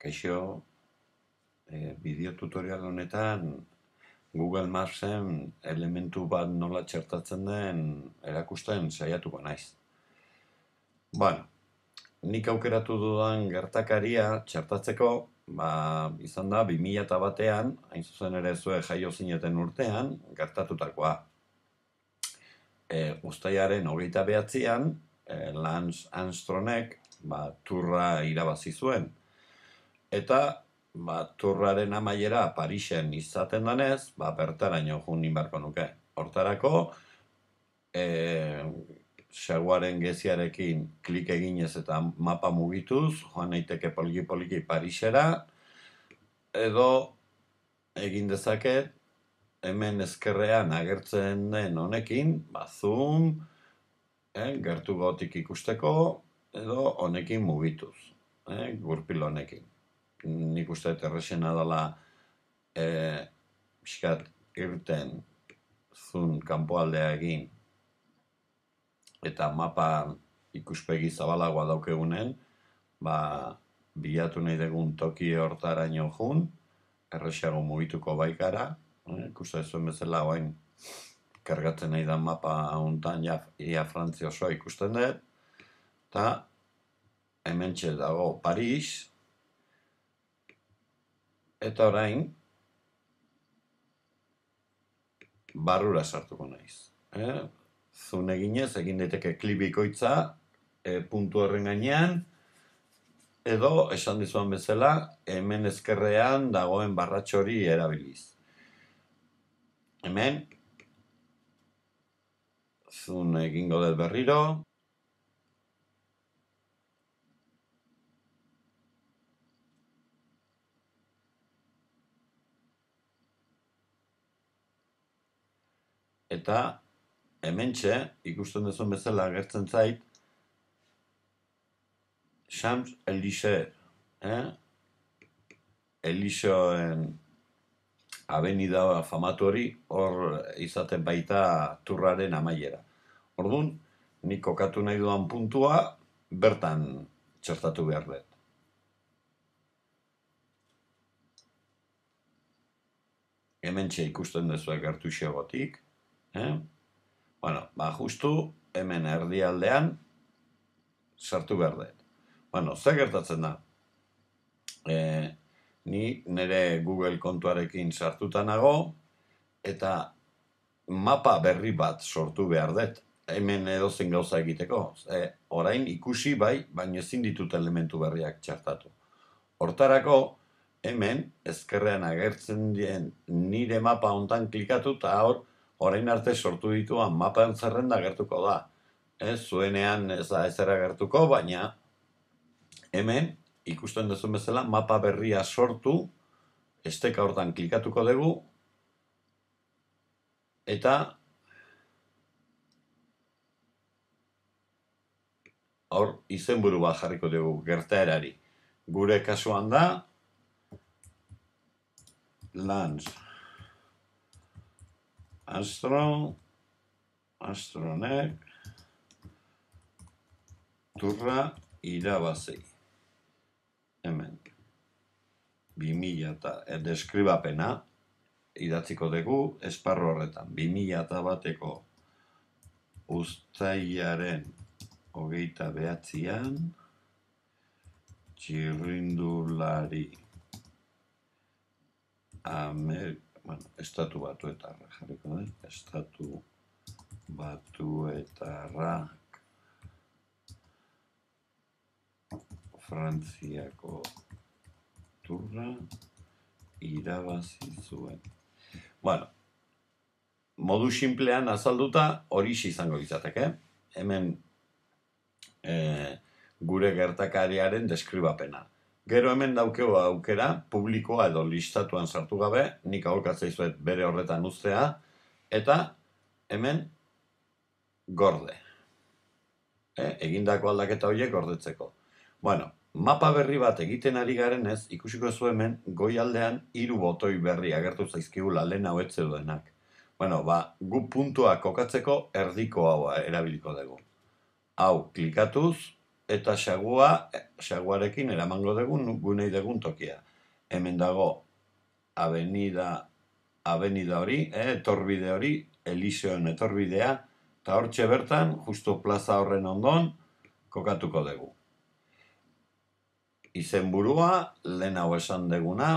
Kaixo, bideo tutorial honetan Google Mapsen elementu bat nola txertatzen den erakusten saiatuko naiz. Bueno, nik aukeratu dudan gertakaria txertatzeko, izan da 2001an, hain zuzen ere zuek jaio zineten urtean, gertatutakoa. Uztailaren 29an, Lance Armstrongek turra irabazi zuen. Eta turraren amaiera Parisen izaten danez, bertaraino joan inbarko nuke. Hortarako, seguaren geziarekin klik eginez eta mapa mugituz, joan naiteke poliki Parisera, edo egin dezaket, hemen ezkerrean agertzen den honekin, zoom, gertu gotik ikusteko, edo honekin mugituz, gurpil honekin. Nik uste errexena dela pixkat irten zun kanpoaldea egin eta mapa ikuspegi zabalagoa daukegunen, bilatu nahi dugun toki hortaraino jun, errexago mugituko baikara, ikuste zuen bezala oain kargatzen nahi da mapa hontan ia Frantzia osoa ikusten dut, eta hementxe dago Paris, eta orain, barrura sartuko naiz. Zun eginez, egin daiteke klik bikoitza, puntu horren gainean, edo, esan dizuan bezala, hemen ezkerrean dagoen barratxo hori erabiliz. Hemen, zun egingo dut berriro, eta hementxe, ikusten duzun bezala agertzen zait, Champs-Élysées, Elixoen avenida famatu hori, hor izaten baita turraren amaiera. Orduan, nik kokatu nahi dudan puntua, bertan txertatu behar dut. Hementxe ikusten duzu gertu xegotik, justu hemen erdialdean sartu behar dut. Zer gertatzen da? Ni nire Google kontuarekin sartuta nago, eta mapa berri bat sortu behar dut, hemen edozein gauza egiteko. Orain ikusi bai, baina ezin ditut elementu berriak txertatu. Hortarako, hemen ezkerrean agertzen dien nire mapa hontan klikatu, eta orain arte sortu dituan mapan zerrenda agertuko da. Zuenean ez da ezer agertuko, baina hemen ikusten duzun bezala mapa berria sortu, esteka hortan klikatuko dugu, eta hor izenburu bat jarriko dugu gertaerari. Gure kasuan da, Lance Armstrongek turra irabazi. Hemen, 2000 deskribapena idatziko dugu esparru horretan. 2001ko uztailaren 29an txirrindulari Estatu Batuetarra jarriko da, Estatu Batuetarrak Frantziako turra irabazi zuen. Modu sinplean azalduta hori izango izateke. Hemen gure gertakariaren deskribapena. Gero hemen daukeu aukera, publikoa edo listatuan sartu gabe, nik aholkatzea izuet bere horretan uztea, eta hemen gorde. Egindako aldaketa horiek gordetzeko. Mapa berri bat egiten ari garenez, ikusiko zu hemen, goialdean 3 botoi berri agertu zaizkigula lehen hau etzeduenak. Gu puntua kokatzeko erdiko hau erabiliko dugu. Hau klikatuz, eta xaguarekin eramango dugun gunei dugun tokia. Hemen dago avenida hori, etorbide hori, Eliseoen etorbidea, eta hortxe bertan, justo plaza horren ondon, kokatuko dugu. Izenburua, lehen hau esan deguna,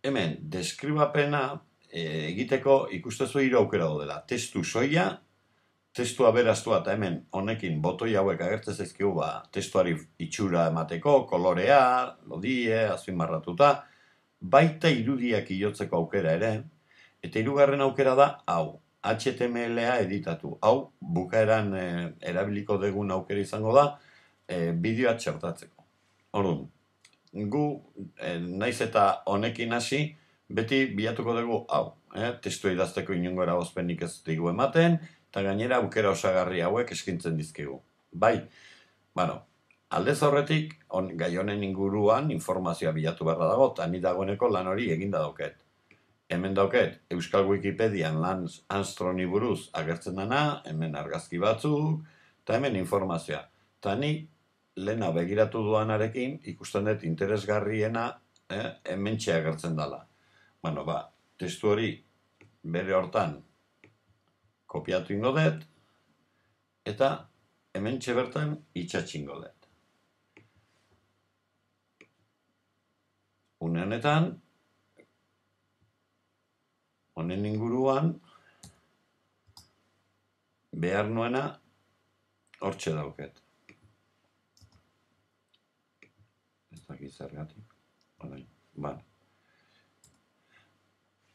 hemen, deskribapena egiteko ikustezu 3 aukera dela. Testu soila, testu aberastua, eta hemen honekin botoi hauek agertzen zaizkigu testuari itxura emateko, kolorea, lodie, azpimarratuta, baita irudiak ilotzeko aukera ere, eta 3. aukera da hau, HTML-a editatu. Hau, bukaeran erabiliko dugun aukera izango da, bideoa txertatzeko. Orduan, gu, naiz eta honekin hasi, beti bilatuko dugu hau. Testu idazteko inongo eragozpenik ez digu ematen, eta gainera aukera osagarri hauek eskintzen dizkigu. Bai, aldez aurretik, gai honen inguruan informazioa bilatu beharra dago, eta ni dagoeneko lan hori eginda dauket. Hemen dauket, Euskal Wikipedian Lance Armstrongi buruz agertzen dena, hemen argazki batzuk, eta hemen informazioa. Eta ni lehena begiratu duanarekin ikusten dut interesgarriena hementxe agertzen dela. Testu hori bere hortan kopiatu ingo dut, eta hementxe bertan itxatxingo dut. Une honetan, honen inguruan, behar nuena hortxe dauket. Ez dakit zergatik.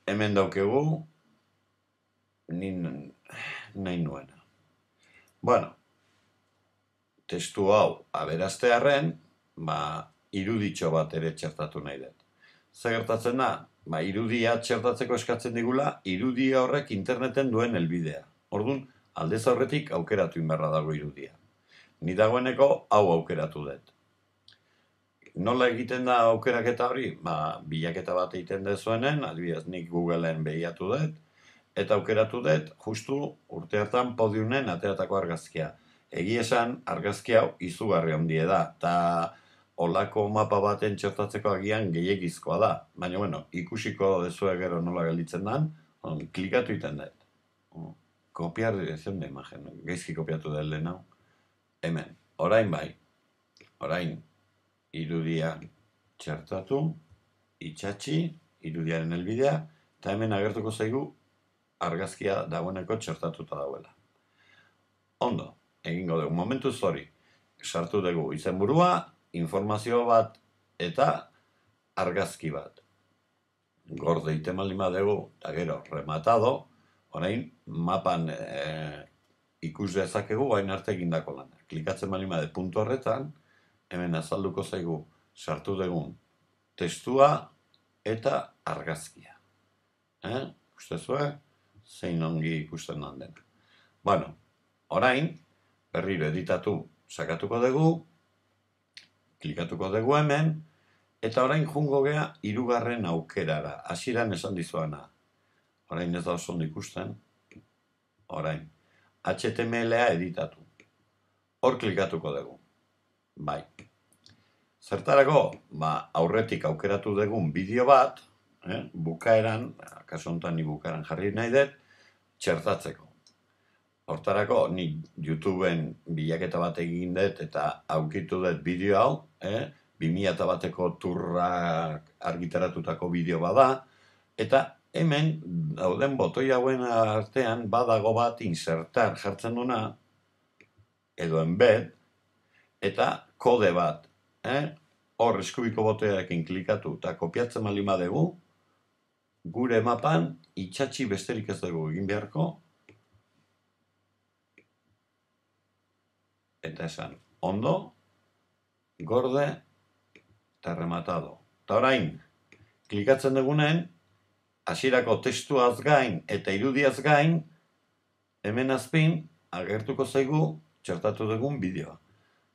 Hemen daukegu, nahi nuena. Testu hau aberaztearren, iruditxo bat ere txertatu nahi dut. Zer gertatzen da? Irudia txertatzeko eskatzen digula, irudia horrek interneten duen helbidea. Orduan, aldez aurretik aukeratu inberra dago irudia. Ni dagoeneko hau aukeratu dut. Nola egiten da aukeraketa hori? Bilaketa bat egiten dezuenen, adibidez nik Googleen behiatu dut, eta aukeratu dut, justu urte hartan podiumen ateratako argazkia. Egia esan, argazki hau izugarri handie da, eta olako mapa baten txertatzeko agian gehiagizkoa da. Baina, ikusiko dezue gero nola gelditzen den, klikatu iten dut. Kopiar dirección de imagen, gaizki kopiatu dut lehen hau. Hemen, orain bai, orain irudia txertatu, itxatxi, irudiaren helbidea, eta hemen agertuko zaigu argazkia dagoeneko txertatuta dauela. Ondo, egingo dugu, momentuz hori, sartu dugu izenburua, informazio bat eta argazki bat. Gorde iten baldin badugu, eta gero, rematado, orain mapan ikus dezakegu hain arte egindako lana. Klikatzen baldin badu puntu horretan, hemen azalduko zaigu sartu dugun testua eta argazkia. Ustezue, zein ongi ikusten den dena. Orain, berriro editatu sakatuko dugu, klikatuko dugu hemen, eta orain jungo gea 3. aukerara, hasieran esan dizuana. Orain ez da oso ondo ikusten. Orain, HTML-a editatu. Hor klikatuko dugu. Bai. Zertarako, aurretik aukeratu dugun bideo bat, bukaeran, kasu honetan ni bukaeran jarri nahi dut, txertatzeko. Hortarako, ni YouTubeen bilaketa bat egin dut eta aukitu dut bideo hau, 2001ko turrak argitaratutako bideo bada, eta hemen dauden botoi hauen artean badago bat insertar jartzen duna, edo embed, eta kode bat. Hor eskubiko botoiarekin klikatu eta kopiatzen baldin badugu, gure mapan itxatxi besterik ez dugu egin beharko, eta esan, ondo, gorde, eta rematado. Eta orain, klikatzen dugunen, hasierako testuaz gain eta irudiaz gain, hemen azpin, agertuko zaigu txertatu dugun bideoa.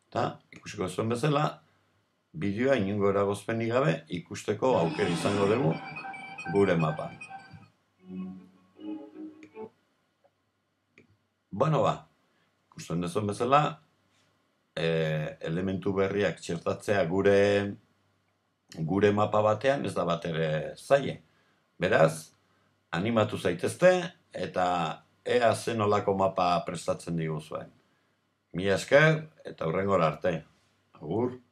Eta, ikusiko zuen bezala, bideoa inongo eragozpenik gabe ikusteko aukera izango dugu gure mapan. Bueno ikusten duzuen bezala, elementu berriak txertatzea gure mapa batean ez da batere zaie. Beraz, animatu zaitezte eta ea zen olako mapa prestatzen diguzuen. Mila esker eta hurrengora arte. Agur.